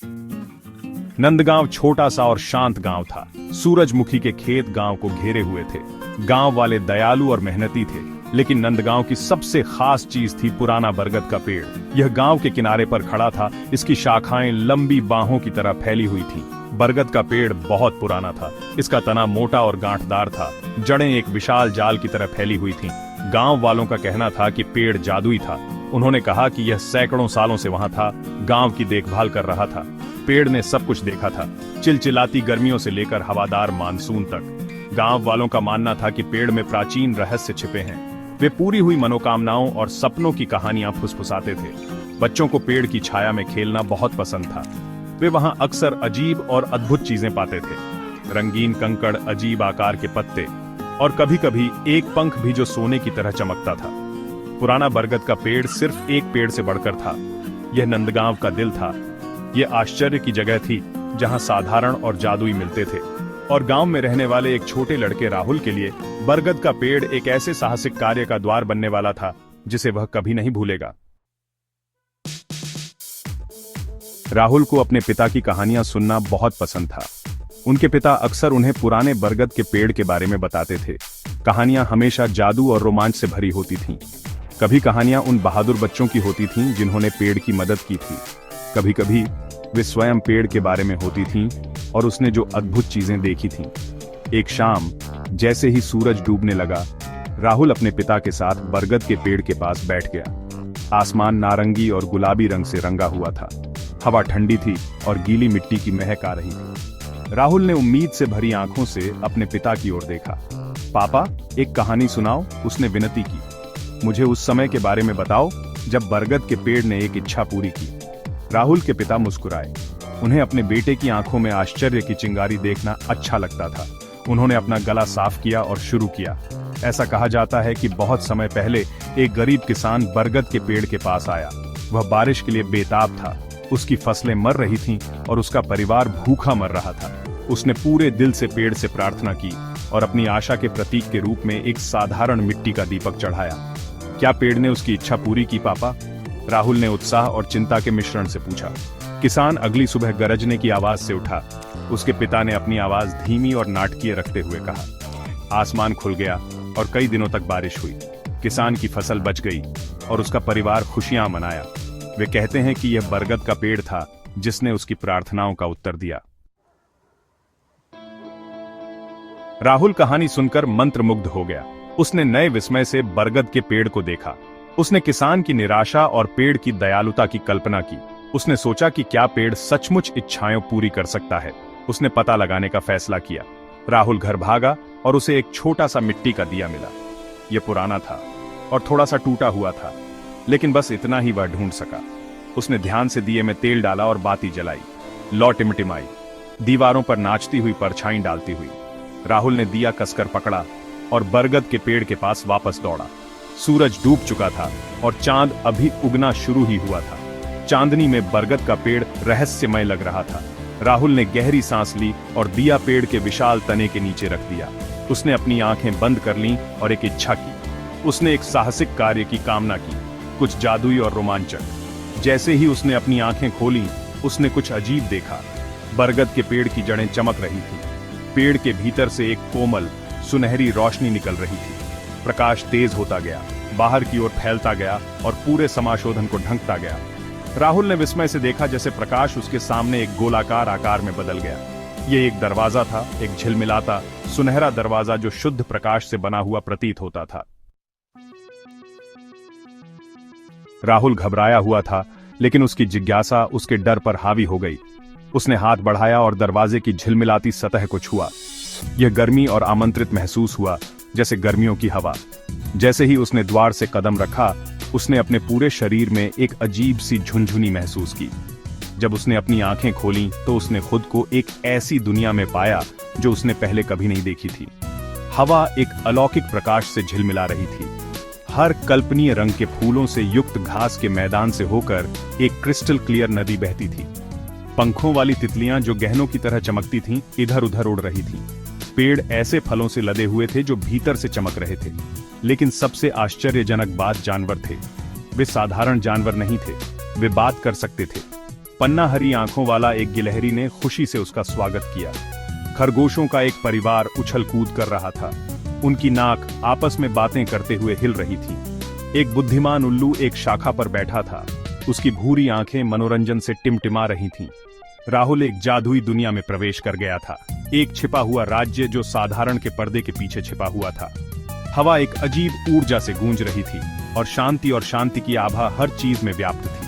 नंदगांव छोटा सा और शांत गांव था। सूरजमुखी के खेत गांव को घेरे हुए थे। गांव वाले दयालु और मेहनती थे, लेकिन नंदगांव की सबसे खास चीज थी पुराना बरगद का पेड़। यह गांव के किनारे पर खड़ा था। इसकी शाखाएं लंबी बाहों की तरह फैली हुई थीं। बरगद का पेड़ बहुत पुराना था। इसका तना मोटा और गांठदार था। जड़ें एक विशाल जाल की तरह फैली हुई थीं। गांव वालों का कहना था कि पेड़ जादुई था। उन्होंने कहा कि यह सैकड़ों सालों से वहां था, गांव की देखभाल कर रहा था। पेड़ ने सब कुछ देखा था, चिलचिलाती गर्मियों से लेकर हवादार मानसून तक। गांव वालों का मानना था कि पेड़ में प्राचीन रहस्य छिपे हैं। वे पूरी हुई मनोकामनाओं और सपनों की कहानियां फुसफुसाते थे। बच्चों को पेड़ की छाया में खेलना बहुत पसंद था। वे वहां अक्सर अजीब और अद्भुत चीजें पाते थे। रंगीन कंकड़, अजीब आकार के पत्ते और कभी-कभी एक पंख भी जो सोने की तरह चमकता था। पुराना बरगद का पेड़ सिर्फ एक पेड़ से बढ़कर था। यह नंदगांव का दिल था। यह आश्चर्य की जगह थी जहां साधारण और जादुई मिलते थे। और गांव में रहने वाले एक छोटे लड़के राहुल के लिए बरगद का पेड़ एक ऐसे साहसिक कार्य का द्वार बनने वाला था जिसे वह कभी नहीं भूलेगा। राहुल को अपने पिता की कहानियां सुनना बहुत पसंद था। उनके पिता अक्सर उन्हें पुराने बरगद के पेड़ के बारे में बताते थे। कहानियां हमेशा जादू और रोमांच से भरी होती थीं। कभी कहानियां उन बहादुर बच्चों की होती थीं जिन्होंने पेड़ की मदद की थी। कभी कभी वे स्वयं पेड़ के बारे में होती थीं और उसने जो अद्भुत चीजें देखी थीं। एक शाम जैसे ही सूरज डूबने लगा, राहुल अपने पिता के साथ बरगद के पेड़ के पास बैठ गया। आसमान नारंगी और गुलाबी रंग से रंगा हुआ था। हवा ठंडी थी और गीली मिट्टी की महक आ रही थी। राहुल ने उम्मीद से भरी आंखों से अपने पिता की ओर देखा। पापा, एक कहानी सुनाओ, उसने विनती की। मुझे उस समय के बारे में बताओ जब बरगद के पेड़ ने एक इच्छा पूरी की। राहुल के पिता मुस्कुराए। उन्हें अपने बेटे की आंखों में आश्चर्य की चिंगारी देखना अच्छा लगता था। उन्होंने अपना गला साफ किया और शुरू किया। ऐसा कहा जाता है कि बहुत समय पहले एक गरीब किसान बरगद के पेड़ के पास आया। वह बारिश के लिए बेताब था। उसकी फसलें मर रही थीं और उसका परिवार भूखा मर रहा था। उसने पूरे दिल से पेड़ से प्रार्थना की और अपनी आशा के प्रतीक के रूप में एक साधारण मिट्टी का दीपक चढ़ाया। क्या पेड़ ने उसकी इच्छा पूरी की पापा? राहुल ने उत्साह और चिंता के मिश्रण से पूछा। किसान अगली सुबह गरजने की आवाज से उठा। उसके पिता ने अपनी आवाज धीमी और नाटकीय रखते हुए कहा। आसमान खुल गया और कई दिनों तक बारिश हुई। किसान की फसल बच गई और उसका परिवार खुशियां मनाया। वे कहते हैं कि यह बरगद का पेड़ था जिसने उसकी प्रार्थनाओं का उत्तर दिया। राहुल कहानी सुनकर मंत्रमुग्ध हो गया। उसने नए विस्मय से बरगद के पेड़ को देखा। उसने किसान की निराशा और पेड़ की दयालुता की कल्पना की। उसने सोचा कि क्या पेड़ सचमुच इच्छाएं पूरी कर सकता है। उसने पता लगाने का फैसला किया। राहुल घर भागा और उसे एक छोटा सा मिट्टी का दिया मिला। यह पुराना था और थोड़ा सा टूटा हुआ था, लेकिन बस इतना ही वह ढूंढ सका। उसने ध्यान से दिए में तेल डाला और बाती जलाई। लौ टिमटिमाई, दीवारों पर नाचती हुई परछाई डालती हुई। राहुल ने दिया कसकर पकड़ा और बरगद के पेड़ के पास वापस दौड़ा। सूरज डूब चुका था और चांद अभी उगना शुरू ही हुआ था। चांदनी में बरगद का पेड़ रहस्यमय लग रहा था। राहुल ने गहरी सांस ली और दिया पेड़ के विशाल तने के नीचे रख दिया। उसने अपनी आंखें बंद कर लीं और एक इच्छा की। उसने एक साहसिक कार्य की कामना की, कुछ जादुई और रोमांचक। जैसे ही उसने अपनी आंखें खोलीं, उसने कुछ अजीब देखा। बरगद के पेड़ की जड़ें चमक रही थीं। पेड़ के भीतर से एक कोमल सुनहरी रोशनी निकल रही थी। प्रकाश तेज होता गया, बाहर की ओर फैलता गया और पूरे समाशोधन को ढंकता गया। राहुल ने विस्मय से देखा जैसे प्रकाश उसके सामने एक गोलाकार आकार में बदल गया। यह एक दरवाजा था, एक झिलमिलाता सुनहरा दरवाजा जो शुद्ध प्रकाश से बना हुआ प्रतीत होता था। राहुल घबराया हुआ था, लेकिन उसकी जिज्ञासा उसके डर पर हावी हो गई। उसने हाथ बढ़ाया और दरवाजे की झिलमिलाती सतह को छुआ। यह गर्मी और आमंत्रित महसूस हुआ, जैसे गर्मियों की हवा। जैसे ही उसने द्वार से कदम रखा, उसने अपने पूरे शरीर में एक अजीब सी झुनझुनी महसूस की। जब उसने अपनी आंखें खोलीं, तो उसने खुद को एक ऐसी दुनिया में पाया जो उसने पहले कभी नहीं देखी थी। हवा एक अलौकिक प्रकाश से झिलमिला रही थी। हर कल्पनीय रंग के फूलों से युक्त घास के मैदान से होकर एक क्रिस्टल क्लियर नदी बहती थी। पंखों वाली तितलियां जो गहनों की तरह चमकती थीं, इधर उधर उड़ रही थीं। पेड़ ऐसे फलों से लदे हुए थे जो भीतर से चमक रहे थे। लेकिन सबसे आश्चर्यजनक बात जानवर थे। वे साधारण जानवर नहीं थे, वे बात कर सकते थे। पन्ना हरी आंखों वाला एक गिलहरी ने खुशी से उसका स्वागत किया। खरगोशों का एक परिवार उछल कूद कर रहा था। उनकी नाक आपस में बातें करते हुए हिल रही थी। एक बुद्धिमान उल्लू एक शाखा पर बैठा था। उसकी भूरी आंखें मनोरंजन से टिमटिमा रही थीं। राहुल एक जादुई दुनिया में प्रवेश कर गया था, एक छिपा हुआ राज्य जो साधारण के पर्दे के पीछे छिपा हुआ था। हवा एक अजीब ऊर्जा से गूंज रही थी और शांति की आभा हर चीज में व्याप्त थी।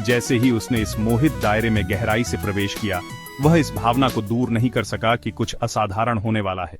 जैसे ही उसने इस मोहित दायरे में गहराई से प्रवेश किया, वह इस भावना को दूर नहीं कर सका कि कुछ असाधारण होने वाला है।